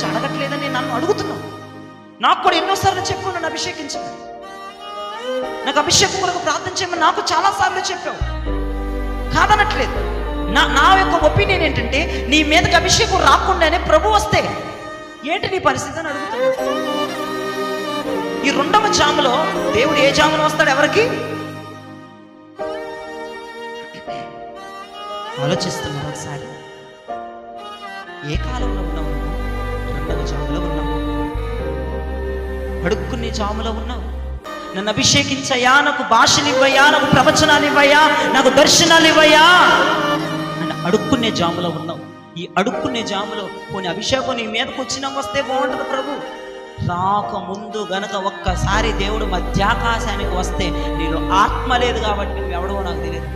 గురించి అడగట్లేదని నన్ను అడుగుతున్నావు. నాకు కూడా ఎన్నోసార్లు చెప్పు నన్ను అభిషేకించమని, నాకు అభిషేకం కొరకు ప్రార్థన చేయమని నాకు చాలాసార్లు చెప్పావు, కాదనట్లేదు. నా యొక్క ఒపీనియన్ ఏంటంటే నీ మీదకి అభిషేకం రాకుండానే ప్రభు వస్తే ఏంటి నీ పరిస్థితి అని అడుగుతున్నా. ఈ రెండవ జాములో దేవుడు ఏ జాములో వస్తాడు ఎవరికి ఆలోచిస్తున్నారు ఒకసారి. ఏ కాలంలో ఉన్నావు? రెండవ జాములో ఉన్నావు, అడుక్కునే జాములో ఉన్నావు. నన్ను అభిషేకించయ్యా, నాకు భాషలు ఇవ్వయా, నాకు ప్రవచనాలు ఇవ్వయా, నాకు దర్శనాలు ఇవ్వయా అని అడుక్కునే జాములో ఉన్నావు. ఈ అడుక్కునే జాములో కొన్ని అభిషేకం నీ మీదకు వచ్చినా వస్తే బాగుంటుంది. ప్రభు రాకముందు గనక ఒక్కసారి దేవుడు మధ్యాకాశానికి వస్తే నీలో ఆత్మ లేదు కాబట్టి నువ్వు ఎవడో నాకు తెలియదు.